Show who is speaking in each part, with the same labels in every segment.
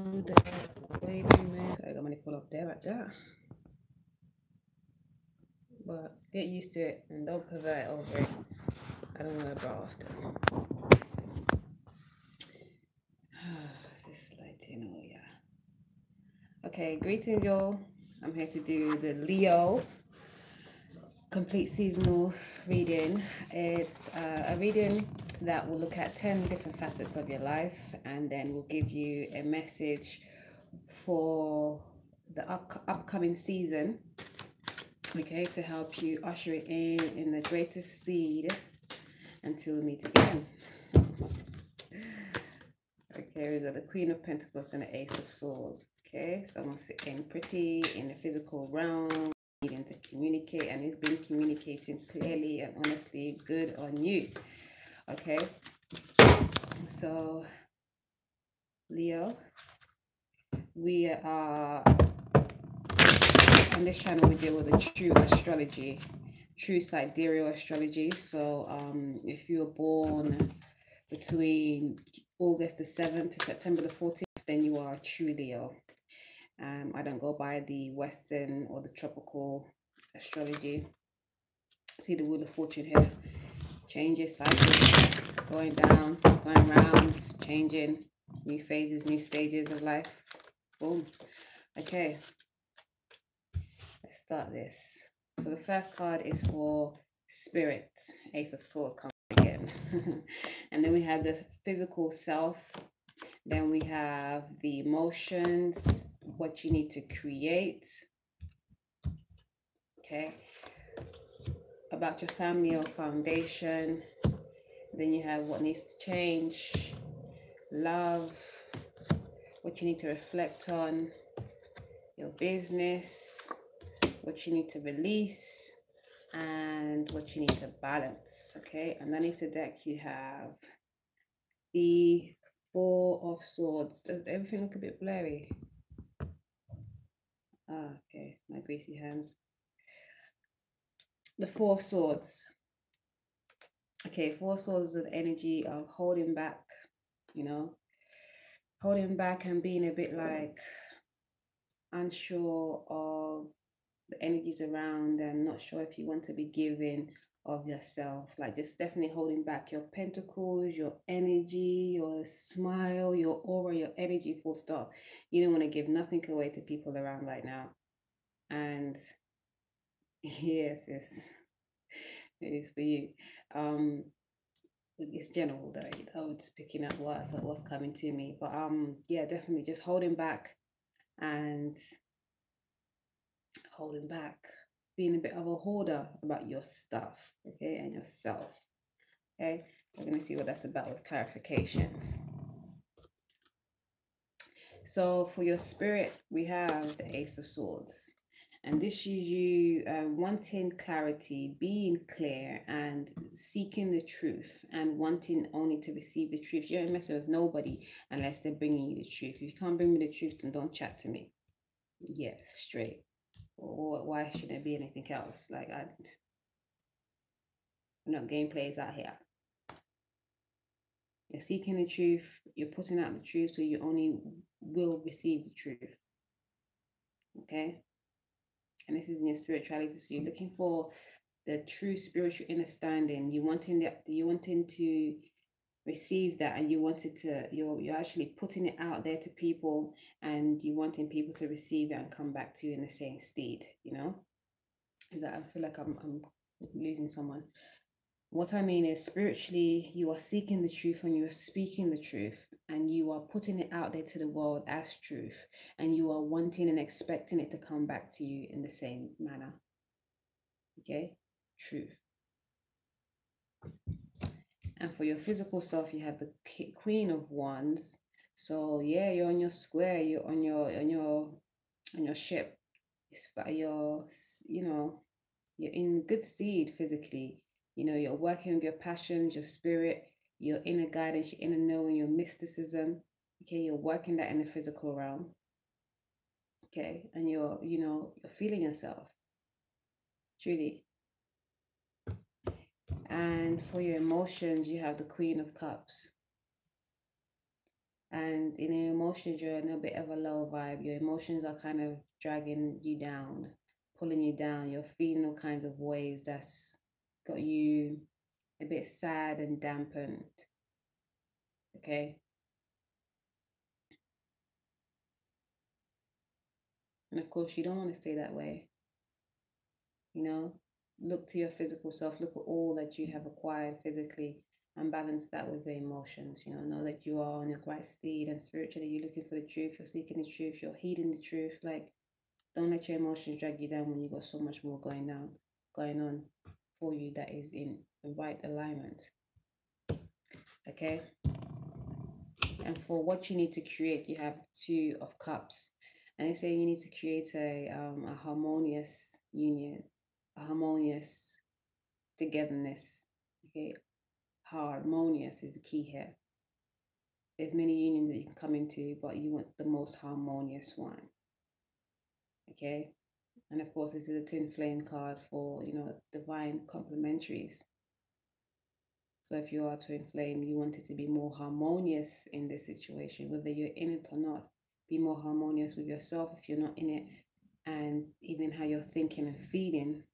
Speaker 1: Wait a minute. I'm gonna pull up there like that. But get used to it and don't pervert over it. I don't know about after. This lighting, oh yeah. Okay, greetings y'all. I'm here to do the Leo complete seasonal reading. It's a reading that will look at 10 different facets of your life and then will give you a message for the upcoming season, okay, to help you usher it in the greatest speed until we meet again. Okay, we got the Queen of Pentacles and the Ace of Swords. Okay, someone's sitting pretty in the physical realm, needing to communicate, and he's been communicating clearly and honestly. Good on you. Okay, so Leo, we are on this channel. We deal with the true astrology, true sidereal astrology. So if you were born between August the 7th to September the 14th, then you are a true Leo. I don't go by the Western or the tropical astrology. See the Wheel of Fortune here. Changes, cycles, going down, going round, changing, new phases, new stages of life. Boom. Okay. Let's start this. So the first card is for Spirit. Ace of Swords comes again. And then we have the physical self. Then we have the emotions, what you need to create. Okay. About your family or foundation. Then you have what needs to change, love, what you need to reflect on, your business, what you need to release, and what you need to balance. Okay, underneath the deck you have the Four of Swords. Does everything look a bit blurry? Okay, my greasy hands. The Four of Swords. Okay, Four of Swords is an energy of holding back, you know, holding back and being a bit like unsure of the energies around and not sure if you want to be giving of yourself, like just definitely holding back your pentacles, your energy, your smile, your aura, your energy, full stop. You don't want to give nothing away to people around right now. And yes, it is for you. It's general though, you know, just picking up what's coming to me. But yeah, definitely just holding back and holding back, being a bit of a hoarder about your stuff, okay, and yourself. Okay, we're going to see what that's about with clarifications. So for your spirit, we have the Ace of Swords. And this is you wanting clarity, being clear, and seeking the truth, and wanting only to receive the truth. You don't mess with nobody unless they're bringing you the truth. If you can't bring me the truth, then don't chat to me. Yeah, straight. Or why should there be anything else? Like, gameplays out here. You're seeking the truth, you're putting out the truth, so you only will receive the truth. Okay? And this is in your spirituality. So you're looking for the true spiritual understanding. You wanting to receive that, and you're actually putting it out there to people, and you wanting people to receive it and come back to you in the same steed, you know? Is that I feel like I'm losing someone. What I mean is, spiritually, you are seeking the truth and you are speaking the truth, and you are putting it out there to the world as truth, and you are wanting and expecting it to come back to you in the same manner. Okay? Truth. And for your physical self, you have the Queen of Wands. So yeah, you're on your square, you're on your ship. It's you're in good stead physically. You're working with your passions, your spirit, your inner guidance, your inner knowing, your mysticism. Okay, you're working that in the physical realm. Okay, and you're feeling yourself. Truly. And for your emotions, you have the Queen of Cups. And in your emotions, you're in a bit of a low vibe. Your emotions are kind of dragging you down, pulling you down. You're feeling all kinds of ways that's got you a bit sad and dampened. Okay. And of course, you don't want to stay that way. You know, look to your physical self, look at all that you have acquired physically and balance that with your emotions. Know that you are on your right steed, and spiritually you're looking for the truth, you're seeking the truth, you're heeding the truth. Like, don't let your emotions drag you down when you got so much more going on for you that is in the right alignment. Okay. And for what you need to create, you have Two of Cups, and it's saying you need to create a harmonious union, a harmonious togetherness. Okay, harmonious is the key here. There's many unions that you can come into, but you want the most harmonious one. Okay, and of course, this is a twin flame card for divine complementaries. So if you are twin flame, you want it to be more harmonious in this situation, whether you're in it or not. Be more harmonious with yourself if you're not in it, and even how you're thinking and feeling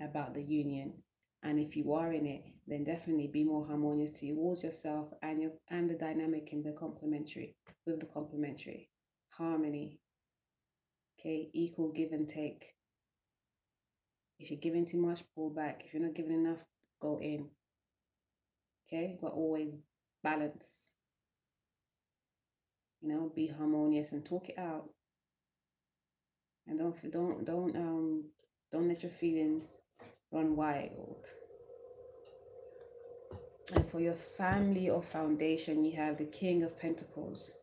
Speaker 1: about the union. And if you are in it, then definitely be more harmonious towards yourself and the dynamic in the complementary with the complementary harmony. Okay, equal give and take. If you're giving too much, pull back. If you're not giving enough, go in. Okay, but always balance. Be harmonious and talk it out. And don't let your feelings run wild. And for your family or foundation, you have the King of Pentacles.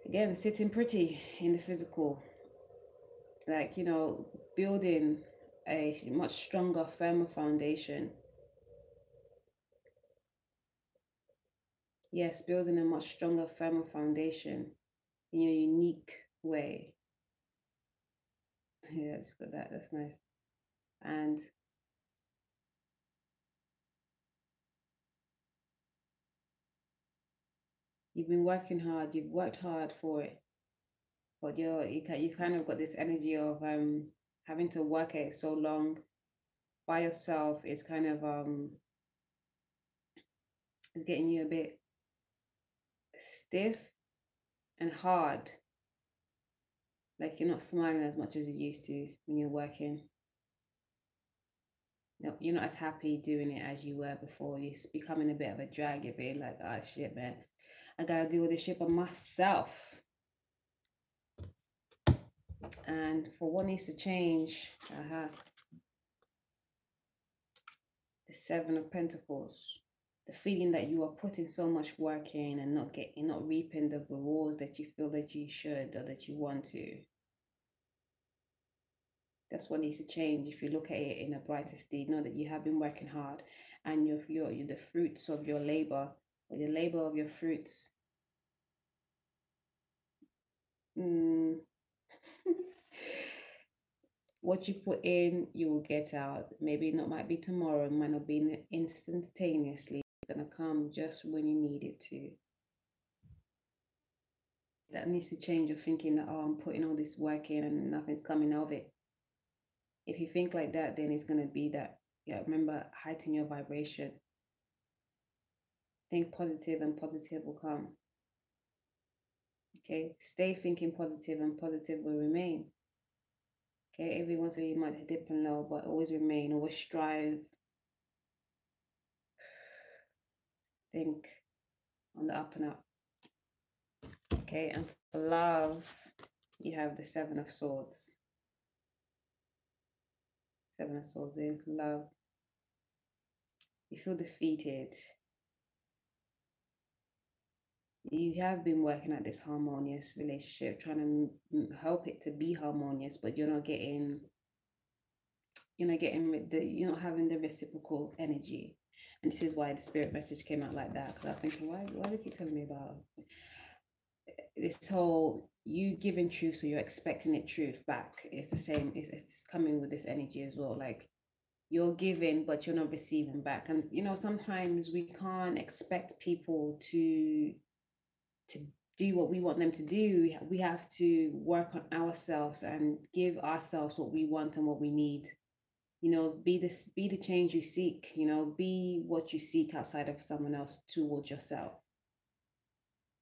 Speaker 1: Again, sitting pretty in the physical, like, building a much stronger, firmer foundation. Yes, building a much stronger, firmer foundation in your unique way. Yeah, just got that. That's nice. And you've been working hard. You've worked hard for it, but you've kind of got this energy of having to work at it so long by yourself. It's kind of it's getting you a bit stiff and hard. Like you're not smiling as much as you used to when you're working. No, you're not as happy doing it as you were before. It's becoming a bit of a drag. You're being like, oh shit, man, I gotta deal with this shit by myself. And for what needs to change, the Seven of Pentacles. The feeling that you are putting so much work in and not reaping the rewards that you feel that you should or that you want to. That's what needs to change. If you look at it in a brighter state, know that you have been working hard, and you're the fruits of your labor, or the labor of your fruits. What you put in, you will get out. Maybe not might be tomorrow, it might not be instantaneously. It's gonna come just when you need it to. That needs to change your thinking that, oh, I'm putting all this work in and nothing's coming of it. If you think like that, then it's gonna be that. Yeah, remember, heighten your vibration. Think positive and positive will come. Okay, stay thinking positive and positive will remain. Okay, every once in a while you might dip and low, but always remain, always strive. Think on the up and up. Okay, and for love, you have the Seven of Swords. Seven of Swords in love. You feel defeated. You have been working at this harmonious relationship, trying to help it to be harmonious, but you're not having the reciprocal energy. And this is why the spirit message came out like that, because I was thinking, why do they keep telling me about this whole you giving truth, so you're expecting it truth back? It's the same. It's coming with this energy as well. Like you're giving, but you're not receiving back. And sometimes we can't expect people to to do what we want them to do. We have to work on ourselves and give ourselves what we want and what we need. You know, be the change you seek. You know, be what you seek outside of someone else towards yourself.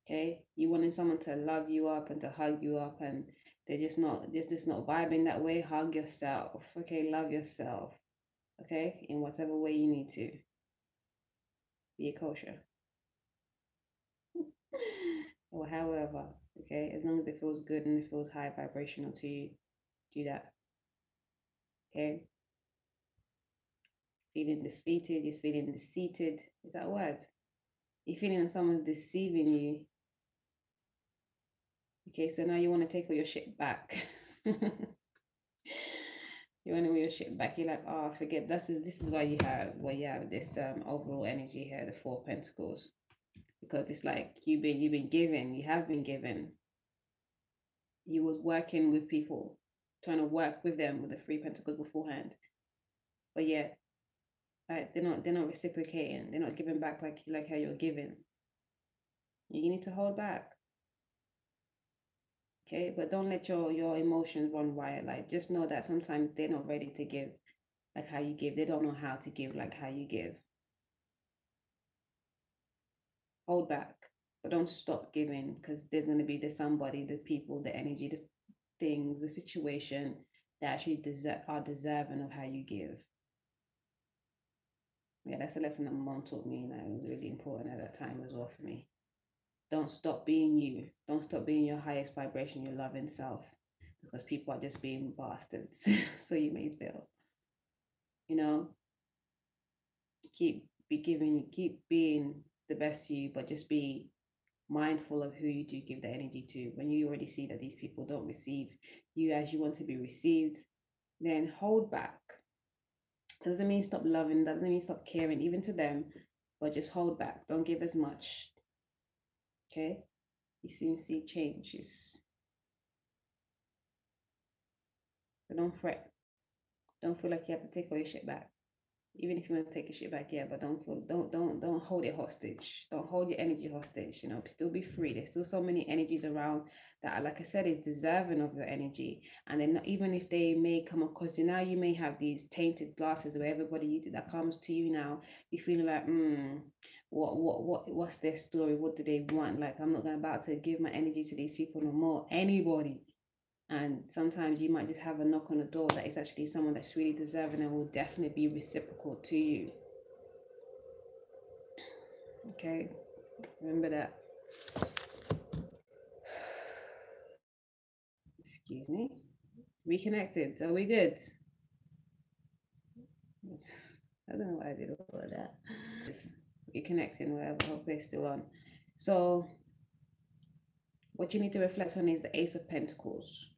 Speaker 1: Okay, you wanting someone to love you up and to hug you up, and they're just not vibing that way. Hug yourself. Okay, love yourself. Okay, in whatever way you need to. Be kosher. Or however, okay, as long as it feels good and it feels high vibrational to you, do that. Okay, feeling defeated, you're feeling deceived. Is that a word? You're feeling that someone's deceiving you. Okay, so now you want to take all your shit back. You want to move your shit back. You're like, oh, forget this is why you have this overall energy here, the Four of Pentacles, because it's like you've been given, you have been given. You was working with people, trying to work with them with the Three Pentacles beforehand, but yeah, like they're not reciprocating. They're not giving back like how you're giving. You need to hold back. Okay, but don't let your emotions run wild. Like, just know that sometimes they're not ready to give like how you give. They don't know how to give like how you give. Hold back, but don't stop giving, because there's going to be the somebody, the people, the energy, the things, the situation that actually are deserving of how you give. Yeah, that's a lesson that my mom taught me, and that was really important at that time as well for me. Don't stop being you. Don't stop being your highest vibration, your loving self, because people are just being bastards. So you may feel, you know, keep being the best you, but just be mindful of who you do give the energy to. When you already see that these people don't receive you as you want to be received, then hold back. Doesn't mean stop loving, doesn't mean stop caring, even to them, but just hold back. Don't give as much. Okay? You soon see changes. So don't fret. Don't feel like you have to take all your shit back. Even if you want to take your shit back, yeah, but don't hold it hostage. Don't hold your energy hostage. You know, still be free. There's still so many energies around that, like I said, is deserving of your energy. And then even if they may come across you now, you may have these tainted glasses where everybody that comes to you now, you feel like, what's their story? What do they want? Like, I'm not about to give my energy to these people no more. Anybody. And sometimes you might just have a knock on the door that is actually someone that's really deserving and will definitely be reciprocal to you. Okay, remember that. Excuse me. Reconnected. Are we good? I don't know why I did all of that. Reconnecting, whatever. Hope we're still on. So, what you need to reflect on is the Ace of Pentacles.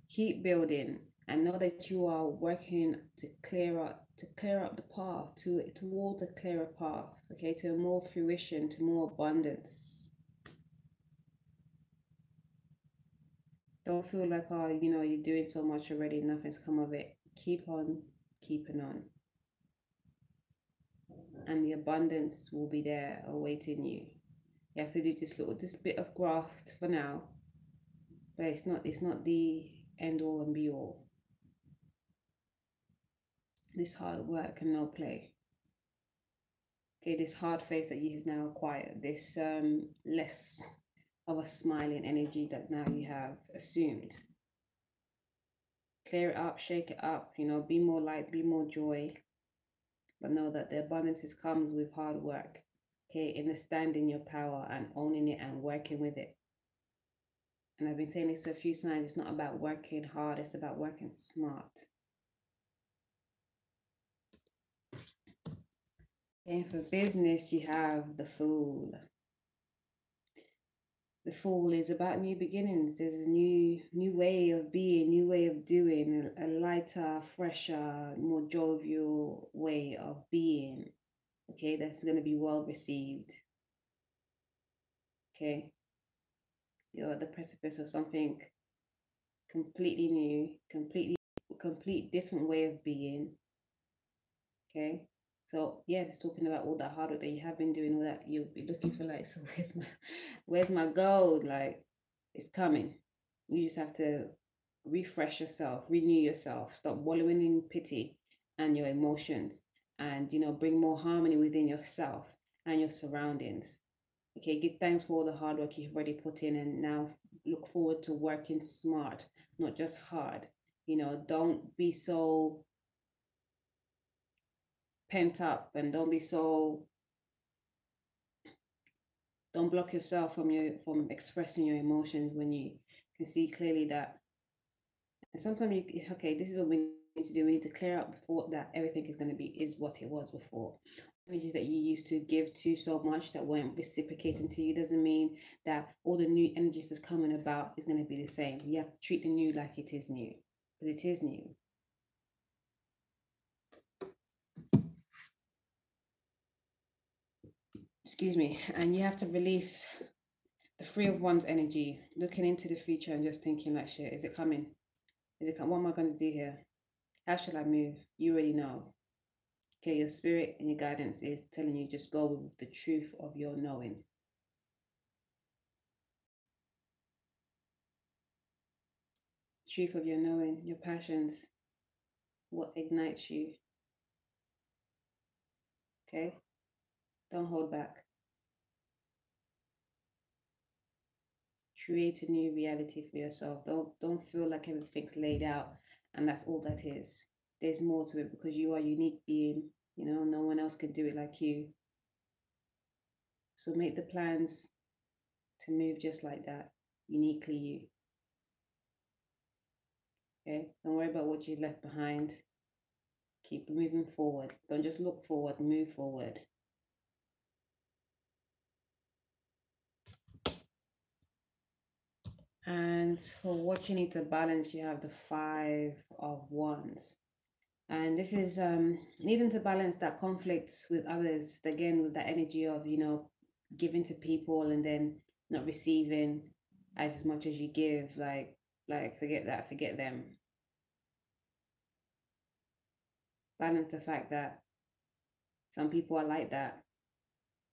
Speaker 1: Keep building and know that you are working to clear up the path towards a clearer path, okay, to more fruition, to more abundance. Don't feel like, oh, you know, you're doing so much already, nothing's come of it. Keep on keeping on, and the abundance will be there awaiting you. You have to do this bit of graft for now, but it's not the end all and be all. This hard work and no play. Okay, this hard face that you've now acquired, this less of a smiling energy that now you have assumed. Clear it up, shake it up, you know, be more light, be more joy. But know that the abundance comes with hard work. Okay, understanding your power and owning it and working with it. And I've been saying this a few times, it's not about working hard, it's about working smart. And for business, you have the Fool. The Fool is about new beginnings. There's a new way of being, new way of doing, a lighter, fresher, more jovial way of being. Okay, that's going to be well received. Okay, you're at the precipice of something completely new, complete different way of being. Okay, So yeah, it's talking about all that hard work that you have been doing, all that you'll be looking for, like, so where's my gold? Like, it's coming. You just have to refresh yourself, renew yourself, stop wallowing in pity and your emotions, and bring more harmony within yourself and your surroundings. Okay, give thanks for all the hard work you've already put in, and now look forward to working smart, not just hard. Don't be so pent up, and don't block yourself from expressing your emotions when you can see clearly that. And sometimes okay, this is what we need to do. We need to clear out the thought that everything is going to be is what it was before. Energies that you used to give to so much that weren't reciprocating to you doesn't mean that all the new energies that's coming about is going to be the same. You have to treat the new like it is new, because it is new. Excuse me. And you have to release the Three of Wands energy, looking into the future and just thinking like, shit, is it coming? What am I going to do here? How should I move? You already know. Okay, your spirit and your guidance is telling you just go with the truth of your knowing. Truth of your knowing, your passions, what ignites you. Okay? Don't hold back. Create a new reality for yourself. Don't feel like everything's laid out and that's all that is. There's more to it, because you are a unique being. No one else can do it like you. So make the plans to move just like that, uniquely you. Okay? Don't worry about what you left behind. Keep moving forward. Don't just look forward, move forward. And for what you need to balance, you have the Five of Wands. And this is needing to balance that conflict with others, again, with that energy of, giving to people and then not receiving as much as you give. Like forget that, forget them. Balance the fact that some people are like that.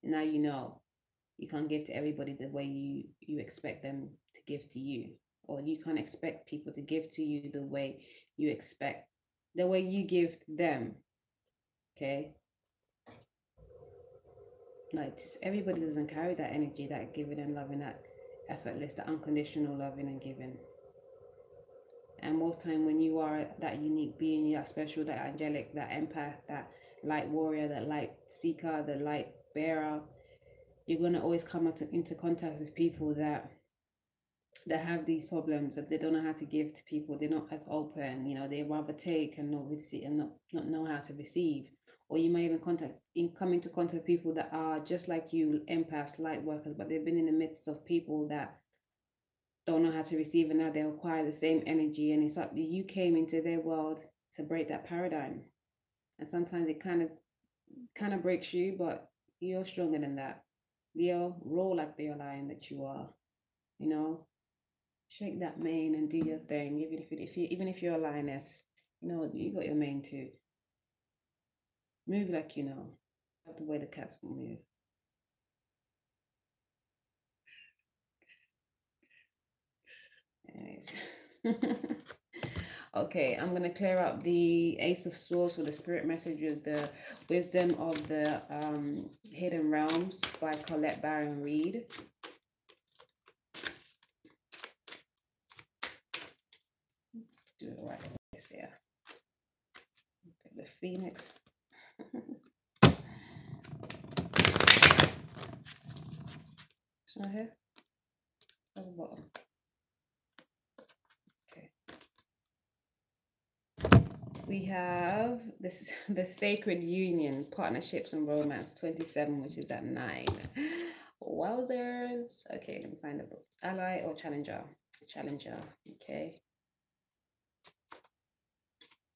Speaker 1: Now you can't give to everybody the way you expect them to give to you, or you can't expect people to give to you the way you give to them. Okay, like, just everybody doesn't carry that energy, that giving and loving, that effortless, that unconditional loving and giving. And most time when you are that unique being, that special, that angelic, that empath, that light warrior, that light seeker, the light bearer, you're going to always come into contact with people that have these problems, that they don't know how to give to people. They're not as open. They rather take and not receive, and not know how to receive. Or you might even come into contact with people that are just like you, empaths, light workers, but they've been in the midst of people that don't know how to receive, and now they require the same energy. And it's like you came into their world to break that paradigm. And sometimes it kind of breaks you, but you're stronger than that. Leo, roll like the lion that you are. You know, shake that mane and do your thing. Even if you're a lioness, you got your mane too. Move like the way the cats will move. Anyways. Okay, I'm gonna clear up the Ace of Swords for the spirit message with the Wisdom of the Hidden Realms by Colette Baron Reed. Let's do it right this here. Okay, the Phoenix. It's not here. At the bottom. Okay. We have this the Sacred Union, Partnerships and Romance 27, which is at 9. Wowzers. Okay, let me find the book. Ally or Challenger? Challenger. Okay.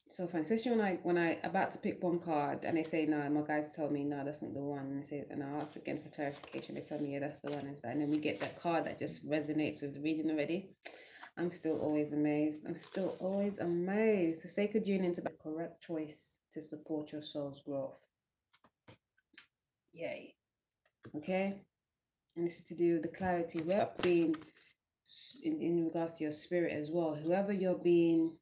Speaker 1: So fun, especially when I about to pick one card and they say no, my guys tell me no, that's not the one, and I ask again for clarification. They tell me yeah, that's the one, and then we get that card that just resonates with the reading already. I'm still always amazed. The Sacred Union is about the correct choice to support your soul's growth. Yay. Okay. And this is to do with the clarity. We're being in regards to your spirit as well. Whoever you're being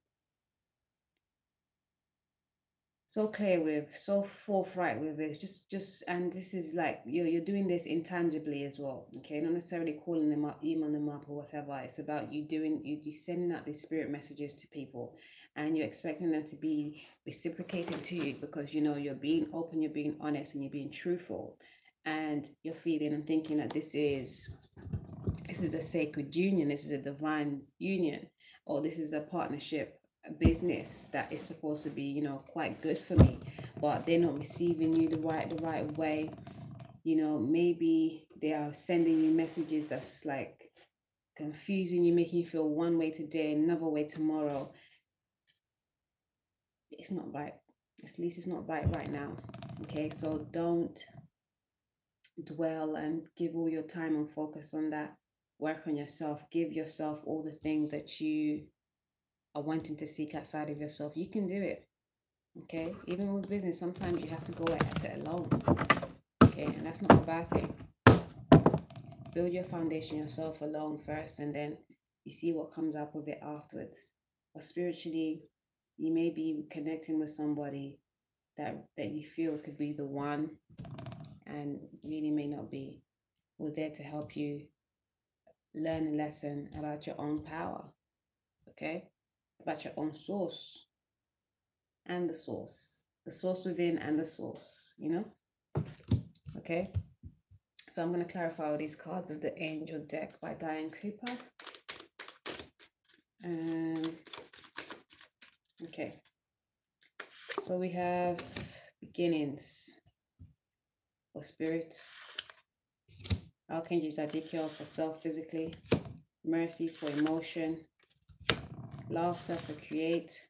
Speaker 1: so clear with, so forthright with it, and this is like you're doing this intangibly as well. Okay, not necessarily calling them up, emailing them up or whatever. It's about you doing you sending out these spirit messages to people, and you're expecting them to be reciprocating to you because you know you're being open, you're being honest, and you're being truthful, and you're feeling and thinking that this is a sacred union, this is a divine union, or this is a partnership, a business that is supposed to be, you know, quite good for me, but they're not receiving you the right way. You know, maybe they are sending you messages that's like confusing you, making you feel one way today, another way tomorrow. It's not right. At least it's not right now. Okay, so don't dwell and give all your time and focus on that. Work on yourself. Give yourself all the things that you are wanting to seek outside of yourself. You can do it. Okay, even with business, sometimes you have to go at it alone. Okay, and that's not a bad thing. Build your foundation yourself alone first, and then you see what comes up with it afterwards. But spiritually, you may be connecting with somebody that you feel could be the one, and really may not be. We're there to help you learn a lesson about your own power, okay? About your own source and the source within and the source, you know? Okay? So I'm going to clarify all these cards of the Angel deck by Diane Cooper. Okay. So we have beginnings for spirit, Archangel Zadkiel for self physically, mercy for emotion, laughter for create,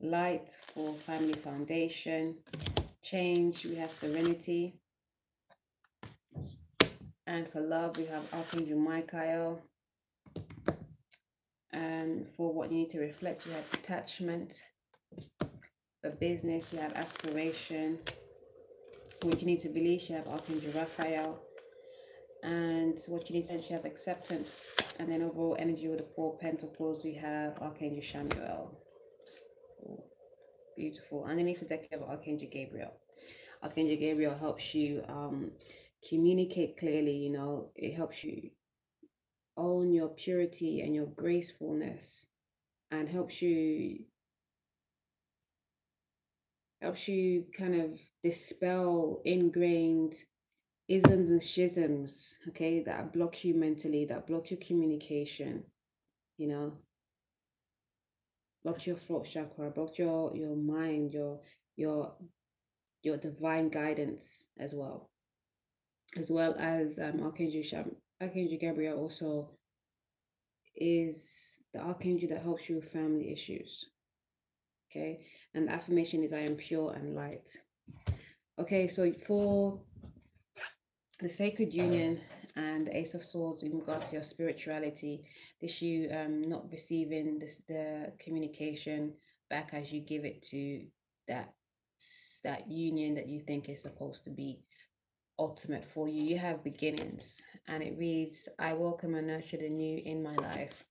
Speaker 1: light for family foundation, change, we have serenity, and for love, we have Archangel Michael. And for what you need to reflect, you have detachment. For business, you have aspiration. For what you need to release, you have Archangel Raphael. And what you need to sense, you have acceptance. And then overall energy with the Four Pentacles, we have Archangel Chamuel. Ooh, beautiful. Underneath the deck, you have Archangel Gabriel. Archangel Gabriel helps you communicate clearly, you know, it helps you own your purity and your gracefulness, and helps you kind of dispel ingrained isms and schisms, okay, that block you mentally, that block your communication, you know, block your throat chakra, block your mind, your your divine guidance as well. As well as Archangel Gabriel also is the archangel that helps you with family issues. Okay, and the affirmation is I am pure and light. Okay, so for the sacred union and the Ace of Swords in regards to your spirituality, this you not receiving the communication back as you give it to that union that you think is supposed to be ultimate for you. You have beginnings, and it reads, I welcome and nurture the new in my life.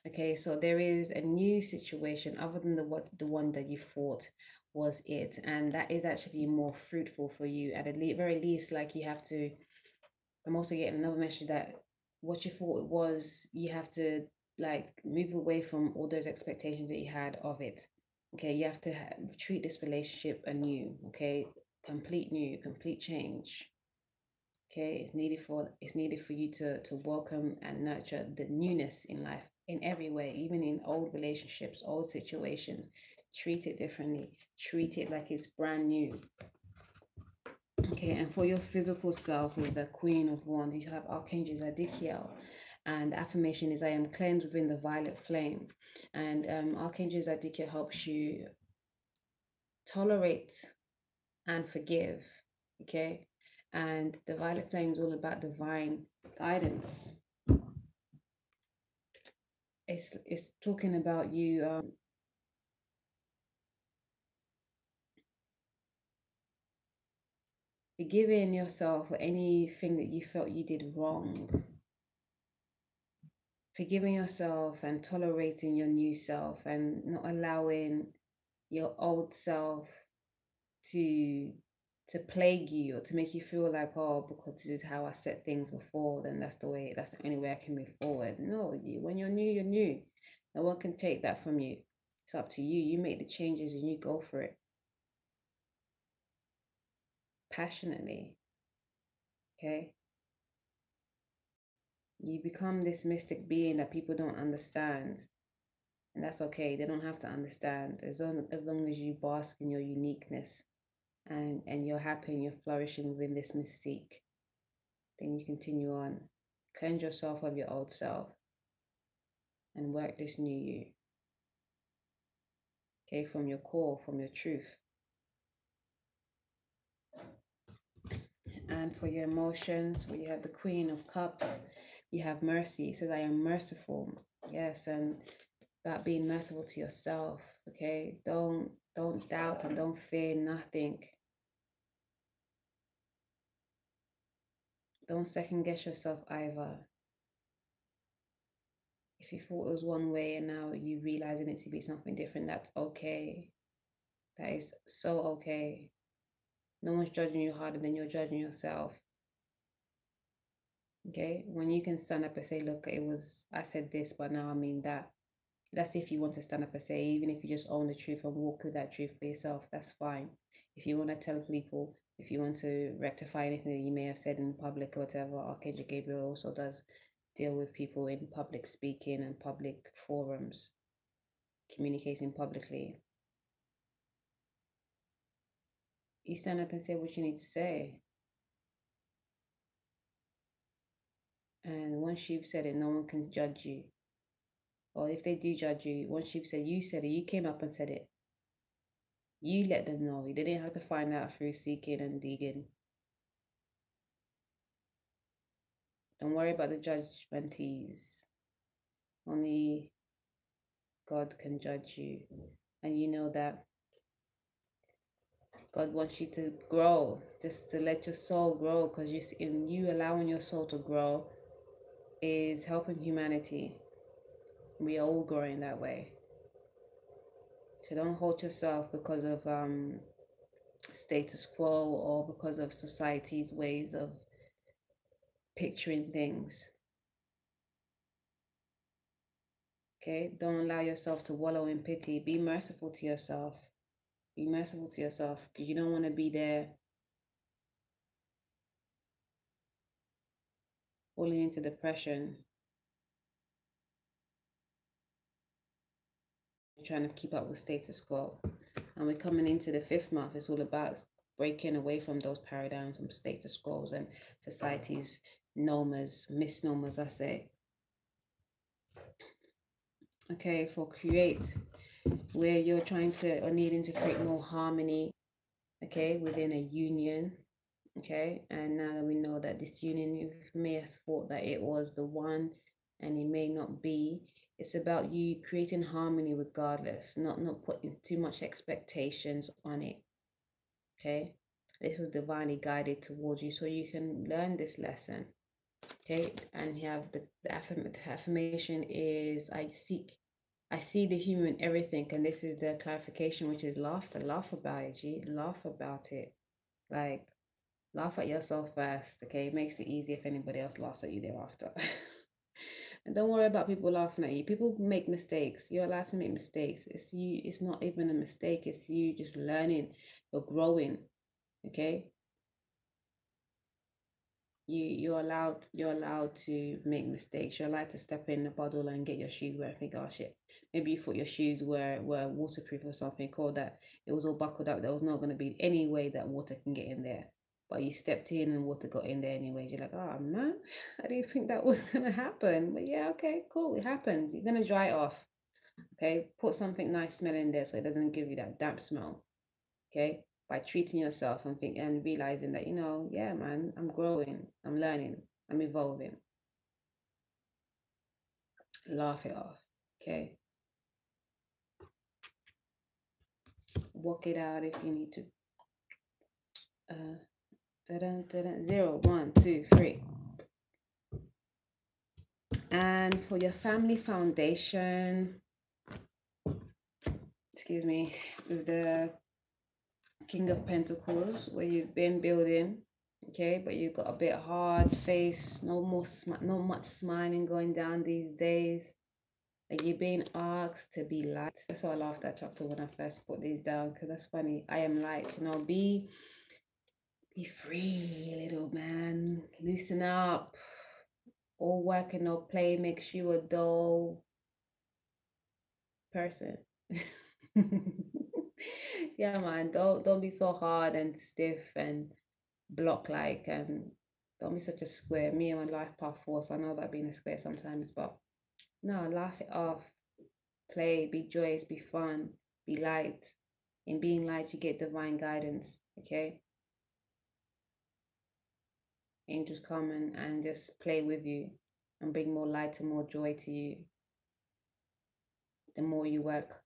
Speaker 1: Okay, so there is a new situation other than the one that you thought was it, and that is actually more fruitful for you. At the very least, like you have to. I'm also getting another message that what you thought it was, you have to like move away from all those expectations that you had of it. Okay, you have to treat this relationship anew. Okay, complete change. Okay, it's needed for you to welcome and nurture the newness in life in every way, even in old relationships, old situations. Treat it differently. Treat it like it's brand new. Okay, and for your physical self, with the Queen of Wands, you have Archangel Zadkiel, and the affirmation is I am cleansed within the violet flame. And Archangel Zadkiel helps you tolerate and forgive. Okay, and the violet flame is all about divine guidance. It's talking about you Forgiving yourself for anything that you felt you did wrong. Forgiving yourself and tolerating your new self and not allowing your old self to plague you or to make you feel like, oh, because this is how I set things before, then that's the only way I can move forward. No, when you're new, you're new. No one can take that from you. It's up to you. You make the changes and you go for it passionately. Okay. You become this mystic being that people don't understand. And that's okay. They don't have to understand as long as you bask in your uniqueness and you're happy and you're flourishing within this mystique, then you continue on. Cleanse yourself of your old self and work this new you. Okay, from your core, from your truth. And for your emotions, where you have the Queen of Cups, you have mercy. It says, I am merciful. Yes, and about being merciful to yourself. Okay, don't doubt and don't fear nothing. Don't second guess yourself either. If you thought it was one way and now you realizing it to be something different, that's okay. That is so okay. No one's judging you harder than you're judging yourself. Okay, when you can stand up and say, look, I said this, but now I mean that. That's if you want to stand up and say, even if you just own the truth and walk with that truth for yourself, that's fine. If you want to tell people, if you want to rectify anything that you may have said in public or whatever, Archangel Gabriel also does deal with people in public speaking and public forums, communicating publicly. You stand up and say what you need to say. And once you've said it, no one can judge you. Or if they do judge you, once you've said it, you came up and said it. You let them know. They didn't have to find out through seeking and digging. Don't worry about the judgmentees. Only God can judge you. And you know that God wants you to grow, just to let your soul grow, because in you allowing your soul to grow is helping humanity. We are all growing that way. So don't hold yourself because of status quo or because of society's ways of picturing things. Okay, don't allow yourself to wallow in pity. Be merciful to yourself. Be merciful to yourself because you don't want to be there falling into depression, trying to keep up with status quo. And we're coming into the 5th month. It's all about breaking away from those paradigms, from status quos and society's normas, misnomers, I say. Okay, for create, where you're trying to or needing to create more harmony, okay, within a union. Okay, and now that we know that this union, you may have thought that it was the one and it may not be. It's about you creating harmony regardless, not putting too much expectations on it. Okay, this was divinely guided towards you so you can learn this lesson. Okay, and you have the affirmation is I see the human in everything, and this is the clarification, which is laughter. Laugh about it, G. Laugh about it. Like, laugh at yourself first, okay? It makes it easier if anybody else laughs at you thereafter. And don't worry about people laughing at you. People make mistakes. You're allowed to make mistakes. It's you, it's not even a mistake, it's you just learning. You're growing, okay? You're allowed to make mistakes. You're allowed to step in the puddle and get your shoes wet and think, oh shit. Maybe you thought your shoes were waterproof or something, called that it was all buckled up. There was not gonna be any way that water can get in there. But you stepped in and water got in there anyways. You're like, oh man, I didn't think that was gonna happen. But yeah, okay, cool, it happened. You're gonna dry it off. Okay, put something nice smell in there so it doesn't give you that damp smell. Okay, by treating yourself and realizing that, yeah, man, I'm growing, I'm learning, I'm evolving. Laugh it off. Okay, walk it out if you need to 0, 1, 2, 3. And for your family foundation, excuse me, with the King of Pentacles, where you've been building, okay, but you've got a bit hard face, no much smiling going down these days. Like you're being asked to be light. That's why I laughed at chapter when I first put these down, because that's funny. I am light, you know, be free, little man. Loosen up. All work and no play makes you a dull person. Yeah, man. Don't be so hard and stiff and block like, and don't be such a square. Me and my life path force. I know about being a square sometimes, but no, laugh it off. Play, be joyous, be fun, be light. In being light, you get divine guidance. Okay, angels come and just play with you and bring more light and more joy to you. The more you work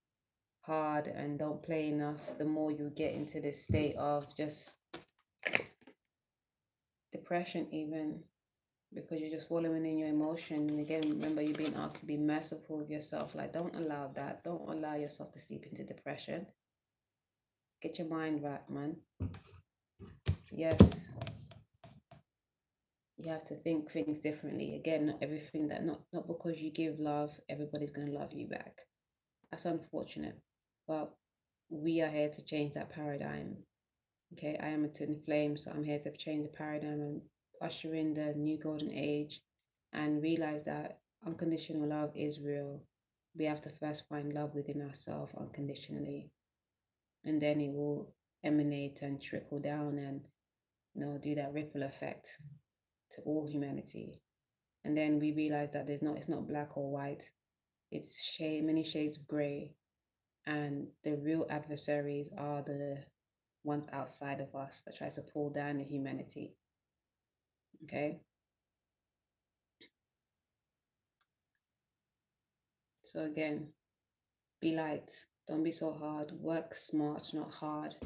Speaker 1: hard and don't play enough, the more you get into this state of just depression, even because you're just wallowing in your emotion. And again, remember, you're being asked to be merciful with yourself. Like, don't allow that. Don't allow yourself to seep into depression. Get your mind right, man. Yes, you have to think things differently. Again, not everything that not because you give love, everybody's gonna love you back. That's unfortunate, but we are here to change that paradigm. Okay, I am a twin flame, so I'm here to change the paradigm and usher in the new golden age and realize that unconditional love is real. We have to first find love within ourselves unconditionally, and then it will emanate and trickle down and do that ripple effect to all humanity. And then we realize that it's not black or white. It's many shades of gray, and the real adversaries are the ones outside of us that tries to pull down the humanity. Okay. So again, be light. Don't be so hard. Work smart, not hard.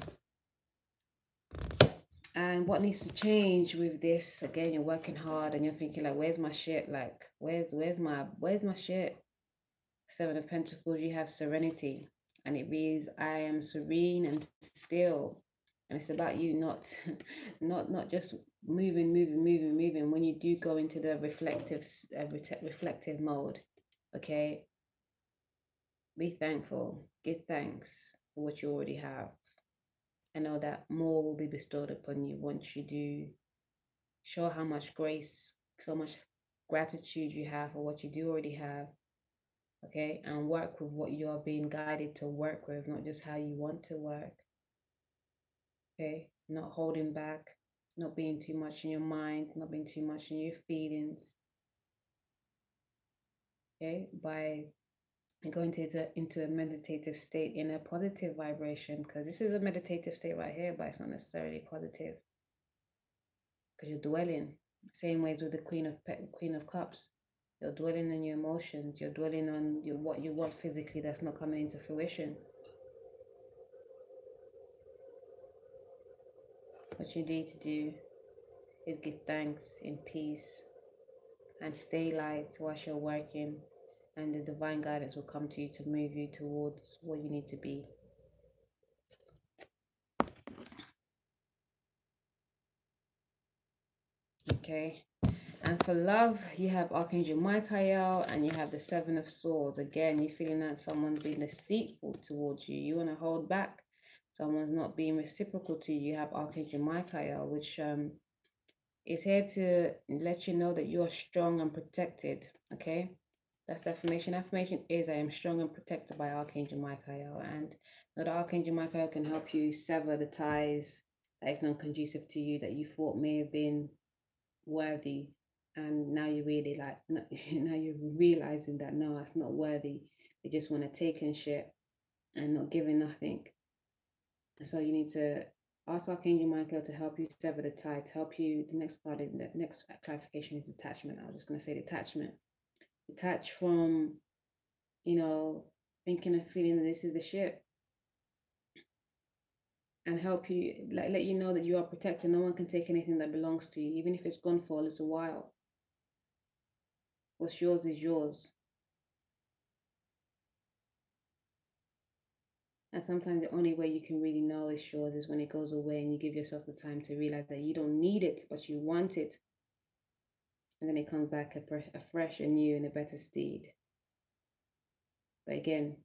Speaker 1: And what needs to change with this? Again, you're working hard and you're thinking like, where's my shit? Like, where's my shit? 7 of Pentacles, you have serenity. And it reads, I am serene and still. And it's about you not not just moving. When you do go into the reflective mode, okay, be thankful, give thanks for what you already have. I know that more will be bestowed upon you once you do show how much grace, so much gratitude you have for what you do already have. Okay, and work with what you are being guided to work with, not just how you want to work. Okay, not holding back, not being too much in your mind, not being too much in your feelings. Okay, by going into a meditative state in a positive vibration, because this is a meditative state right here, but it's not necessarily positive because you're dwelling. Same ways with the Queen of Cups. You're dwelling on your emotions. You're dwelling on what you want physically that's not coming into fruition. What you need to do is give thanks in peace and stay light whilst you're working, and the divine guidance will come to you to move you towards what you need to be. Okay, and for love, you have Archangel Michael and you have the 7 of Swords. Again, you're feeling that someone's being deceitful towards you. You want to hold back. Someone's not being reciprocal to you. You have Archangel Michael, which is here to let you know that you are strong and protected. Okay, that's affirmation. Affirmation is, I am strong and protected by Archangel Michael. And that Archangel Michael can help you sever the ties that is not conducive to you, that you thought may have been worthy, and now you really like now you're realizing that no, it's not worthy. They just want to take in shit and not giving nothing. And so you need to ask Archangel Michael to help you sever the tie, to help you. The next card, the next clarification is detachment. I was just going to say detachment. Detach from, thinking and feeling that this is the shit. and help you, like let you know that you are protected. No one can take anything that belongs to you, even if it's gone for a little while. What's yours is yours. And sometimes the only way you can really know it's yours is when it goes away and you give yourself the time to realize that you don't need it, but you want it. And then it comes back a fresh and new and a better steed. But again,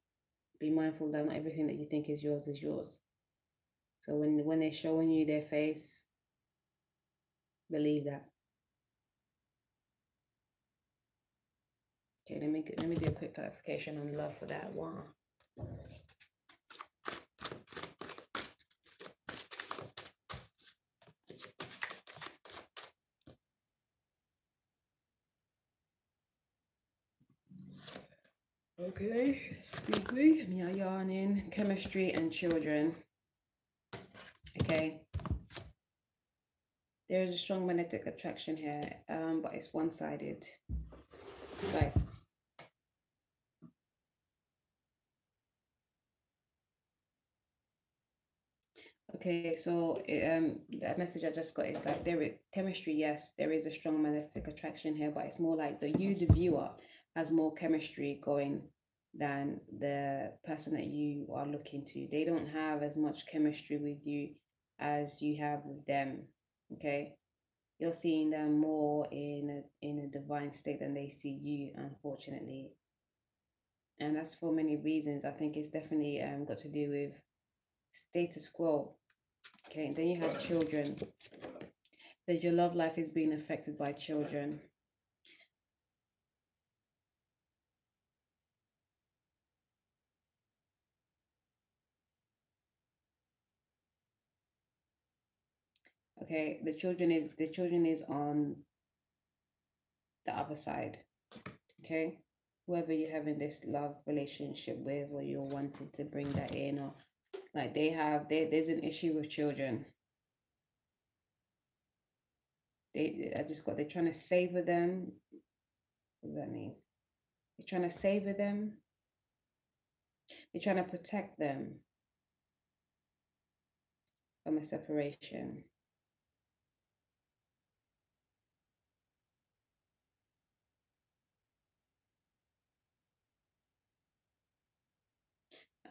Speaker 1: be mindful that not everything that you think is yours is yours. So when they're showing you their face, believe that. Okay, let me do a quick clarification on love for that one. Okay, excuse me. I'm yarning. Chemistry and children. Okay. There is a strong magnetic attraction here, but it's one-sided. Like, okay, so that message I just got is like there is chemistry. Yes, there is a strong magnetic attraction here, but it's more like the viewer, has more chemistry going than the person that you are looking to. They don't have as much chemistry with you as you have with them. Okay, you're seeing them more in a divine state than they see you, unfortunately, and that's for many reasons. I think it's definitely got to do with status quo. Okay, and then you have children. That your love life is being affected by children. Okay, the children is on the other side. Okay, whoever you're having this love relationship with, or you're wanting to bring that in, or like there's an issue with children. They're trying to savor them. What does that mean? They're trying to savor them. They're trying to protect them from a separation.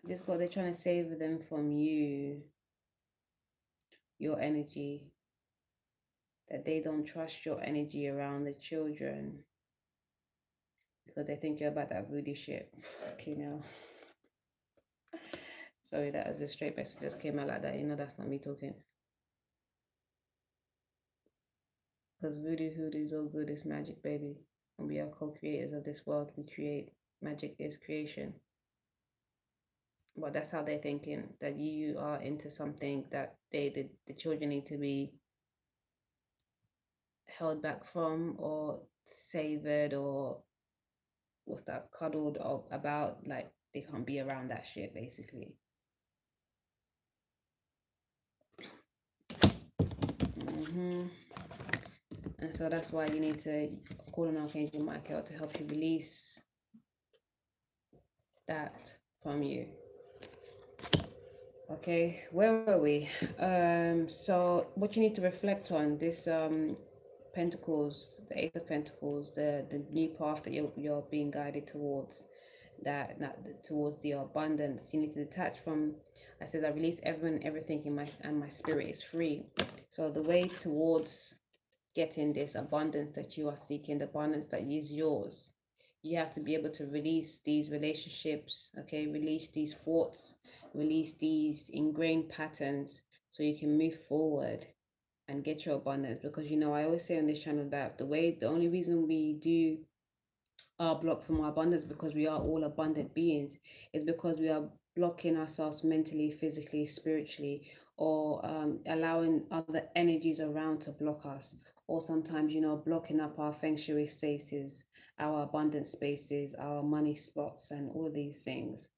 Speaker 1: They're trying to savor them from you, your energy, that they don't trust your energy around the children because they think you're about that voodoo shit. Okay, now. Sorry, that as a straight message just came out like that. That's not me talking. Because voodoo hoodoo is all good. It's magic, baby. And we are co-creators of this world. We create. Magic is creation. But that's how they're thinking, that you are into something that the children need to be held back from, or savored, or what's that, cuddled up about. Like they can't be around that shit, basically. And so that's why you need to call on Archangel Michael to help you release that from you. Okay, where were we? So what you need to reflect on this Pentacles, the Eight of Pentacles, the new path that you're being guided towards, that not towards the abundance. You need to detach from. I said I release everyone, everything in my spirit is free. So the way towards getting this abundance that you are seeking, the abundance that is yours, you have to be able to release these relationships. Okay, release these thoughts, release these ingrained patterns, so you can move forward and get your abundance. Because I always say on this channel that the only reason we do are blocked from our abundance, because we are all abundant beings, is because we are blocking ourselves mentally, physically, spiritually, or allowing other energies around to block us, or sometimes blocking up our feng shui spaces, our abundance spaces, our money spots, and all these things.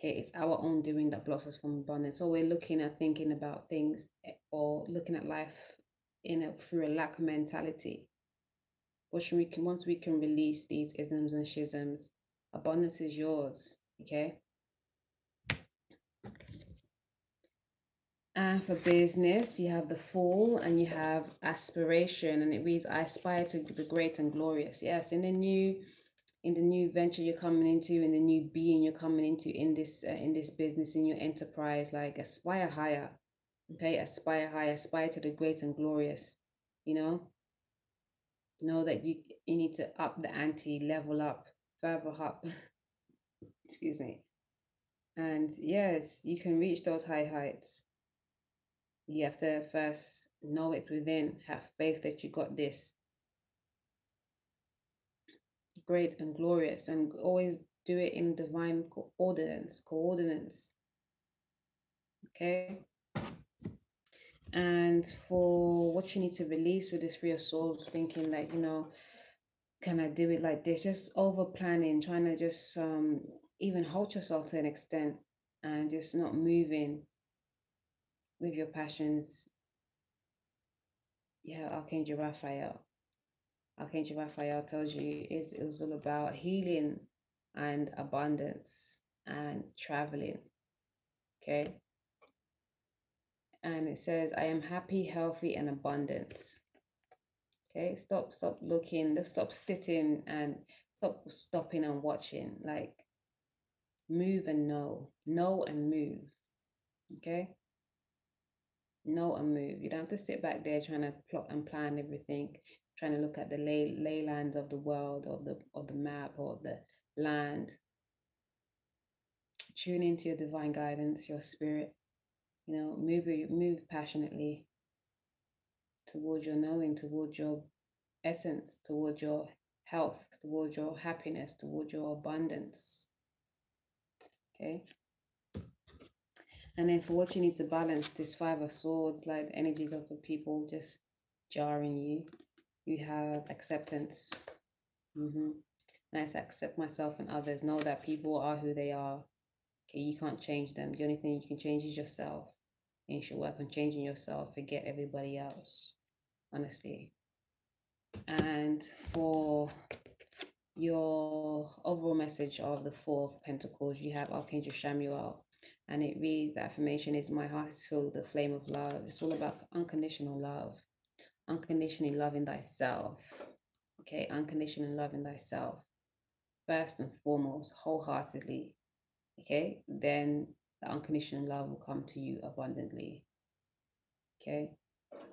Speaker 1: Okay, it's our own doing that blocks us from abundance. So we're looking at thinking about things, or looking at life through a lack mentality. Once we can release these isms and schisms, abundance is yours. Okay. And for business, you have the Fool and you have Aspiration, and it reads, I aspire to the great and glorious. Yes, in the new venture you're coming into, in the new being you're coming into, in this business, in your enterprise, like aspire higher. Okay, aspire higher, aspire to the great and glorious. You know that you need to up the ante, level up, further up. Excuse me. And yes, you can reach those high heights. You have to first know it within, have faith that you got this great and glorious, and always do it in divine coordinates. Okay. And for what you need to release with this 3 of Swords, thinking like, can I do it like this? Just over planning, trying to just even hold yourself to an extent, and just not moving with your passions. Yeah, Archangel Raphael. Archangel Raphael tells you it was all about healing and abundance and traveling. Okay. And it says, I am happy, healthy, and abundance. Okay, stop looking, just stop sitting and stop stopping and watching. Like, move and know and move. Okay, know and move. You don't have to sit back there trying to plot and plan everything, trying to look at the leylands of the world, of the map, or the land. Tune into your divine guidance, your spirit. Move passionately towards your knowing, towards your essence, towards your health, towards your happiness, towards your abundance. Okay. And then for what you need to balance, this 5 of Swords, like energies of the people just jarring you. You have acceptance. Nice, accept myself and others. Know that people are who they are. Okay, you can't change them. The only thing you can change is yourself. And you should work on changing yourself. Forget everybody else. Honestly. And for your overall message of the 4 of Pentacles, you have Archangel Samuel, and it reads, the affirmation is, my heart is filled with the flame of love. It's all about unconditional love, unconditionally loving thyself. Okay, unconditionally loving thyself first and foremost, wholeheartedly. Okay, then the unconditional love will come to you abundantly. Okay,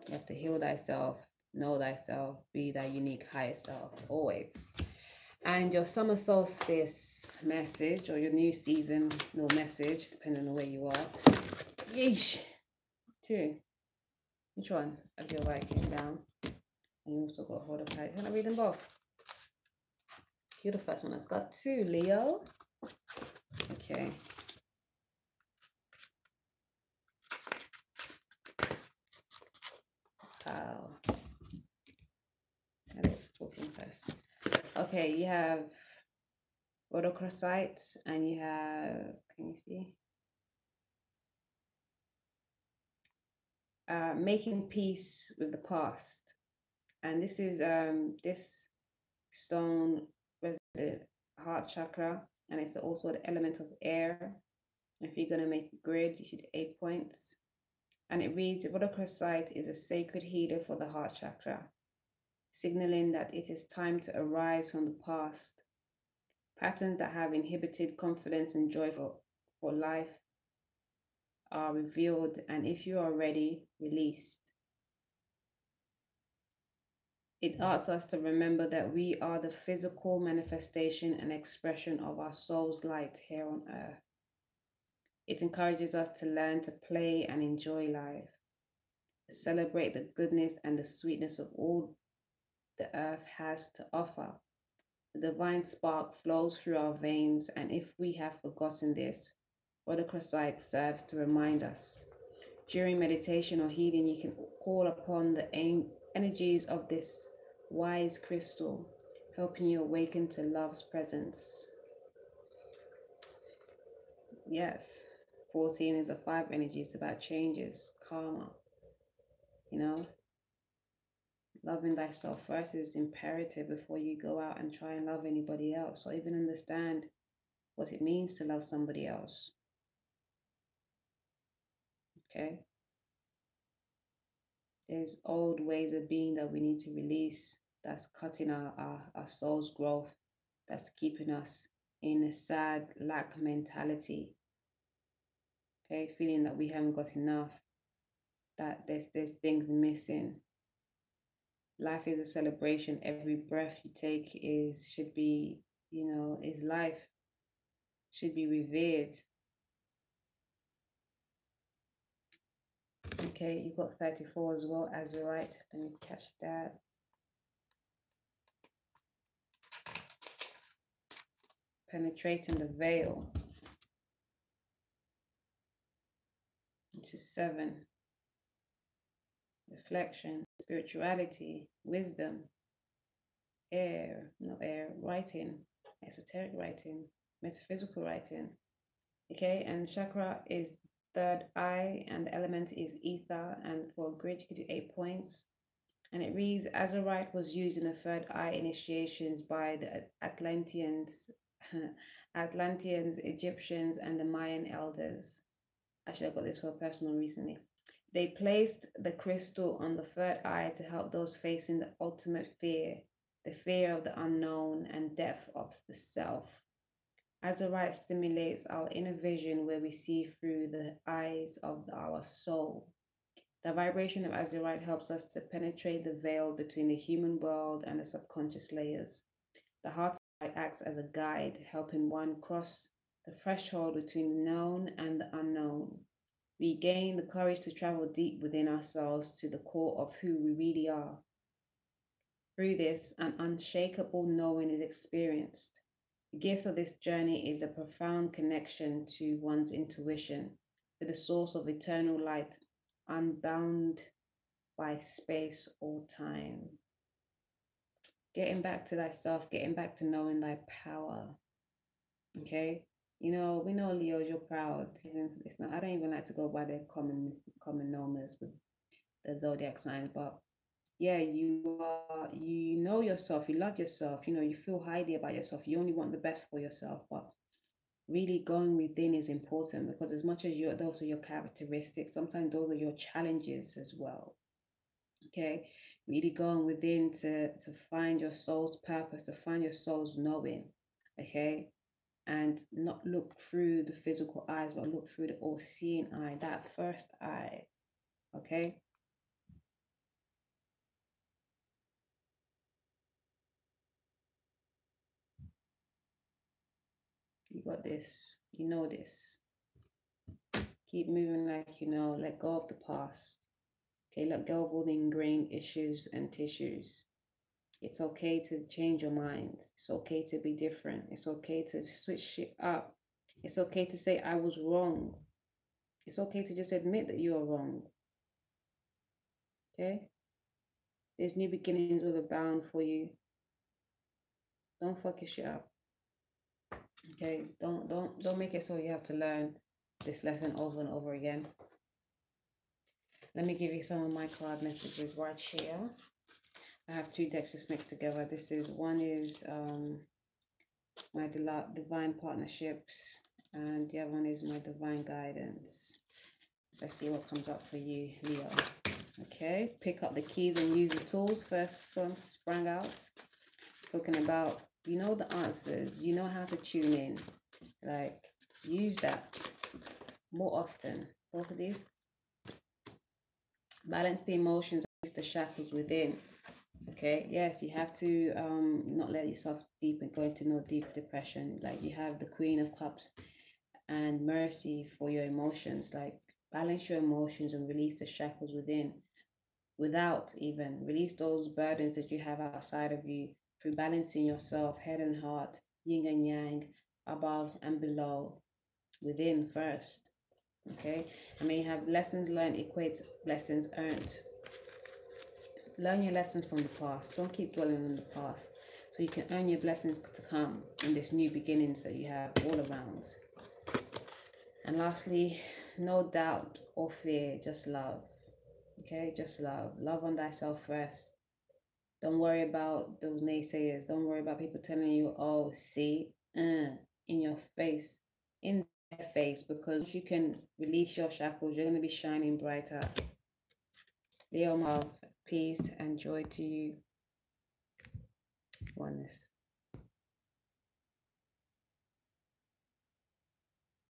Speaker 1: you have to heal thyself, know thyself, be thy unique higher self always. And your summer solstice message, or your new season no message, depending on where you are. Yeesh. 2. Which one of your writing down? And you also got hold of height. Can I read them both? You're the first one that's got 2, Leo. Okay. Wow. I did 14 first. Okay, you have rhodochrosite, and you have, can you see? Making peace with the past. And this is this stone represents the heart chakra, and it's also the element of air. If you're going to make a grid, you should 8 points. And it reads, rhodochrosite is a sacred healer for the heart chakra, signaling that it is time to arise from the past. Patterns that have inhibited confidence and joy for life are revealed, and if you are ready, released. It asks us to remember that we are the physical manifestation and expression of our soul's light here on earth. It encourages us to learn to play and enjoy life, to celebrate the goodness and the sweetness of all the earth has to offer. The divine spark flows through our veins, and if we have forgotten this, rhodochrosite serves to remind us. During meditation or healing, you can call upon the energies of this wise crystal, helping you awaken to love's presence. Yes, 14 is a 5 energy. It's about changes, karma. Loving thyself first is imperative before you go out and try and love anybody else, or even understand what it means to love somebody else. Okay. There's old ways of being that we need to release. That's cutting our soul's growth. That's keeping us in a sad lack mentality. Okay, feeling that we haven't got enough, that there's things missing. Life is a celebration. Every breath you take should be, is life, should be revered. Okay, you've got 34 as well, Azurite. Let me catch that. Penetrating the veil. This is 7. Reflection, spirituality, wisdom, writing, esoteric writing, metaphysical writing. Okay, and chakra is third eye, and the element is ether, and for grid you could do 8 points. And it reads, Azurite was used in the third eye initiations by the Atlanteans, Egyptians, and the Mayan elders. Actually, I got this for a personal recently. They placed the crystal on the third eye to help those facing the ultimate fear, the fear of the unknown and death of the self. Azurite stimulates our inner vision where we see through the eyes of our soul. The vibration of Azurite helps us to penetrate the veil between the human world and the subconscious layers. The heart acts as a guide, helping one cross the threshold between the known and the unknown. We gain the courage to travel deep within ourselves to the core of who we really are. Through this, an unshakable knowing is experienced. The gift of this journey is a profound connection to one's intuition, to the source of eternal light, unbound by space or time. Getting back to thyself, getting back to knowing thy power. Okay? We know Leos, you're proud. It's not, I don't even like to go by the common normals with the zodiac signs, but yeah, you know yourself, you love yourself, you feel highly about yourself, you only want the best for yourself, but really going within is important, because as much as those are your characteristics, sometimes those are your challenges as well. Okay, really going within to find your soul's purpose, to find your soul's knowing. Okay, and not look through the physical eyes, but look through the all-seeing eye, that first eye. Okay. You got this. You know this. Keep moving like you know. Let go of the past. Okay, let go of all the ingrained issues and tissues. It's okay to change your mind. It's okay to be different. It's okay to switch shit up. It's okay to say I was wrong. It's okay to just admit that you are wrong. Okay? There's new beginnings with a bound for you. Don't fuck your shit up. Okay? Don't make it so you have to learn this lesson over and over again. Let me give you some of my card messages right here. I have 2 decks just mixed together. One is my divine partnerships, and the other one is my divine guidance. Let's see what comes up for you, Leo. Okay, pick up the keys and use the tools. First song sprang out, talking about, the answers, you know how to tune in. Like, use that more often. Both of these. Balance the emotions, release the shackles within. Okay, yes, you have to not let yourself deep and go into no deep depression. Like, you have the Queen of Cups and mercy for your emotions. Like, balance your emotions and release the shackles within. Release those burdens that you have outside of you through balancing yourself, head and heart, yin and yang, above and below, within first. Okay, and then you have lessons learned equates lessons earned. Learn your lessons from the past. Don't keep dwelling on the past, so you can earn your blessings to come in this new beginnings that you have all around. And lastly, no doubt or fear, just love. Okay, just love. Love on thyself first. Don't worry about those naysayers. Don't worry about people telling you, oh, see, in your face, in their face, because you can release your shackles, you're going to be shining brighter. Leo, love, peace, and joy to you. Oneness.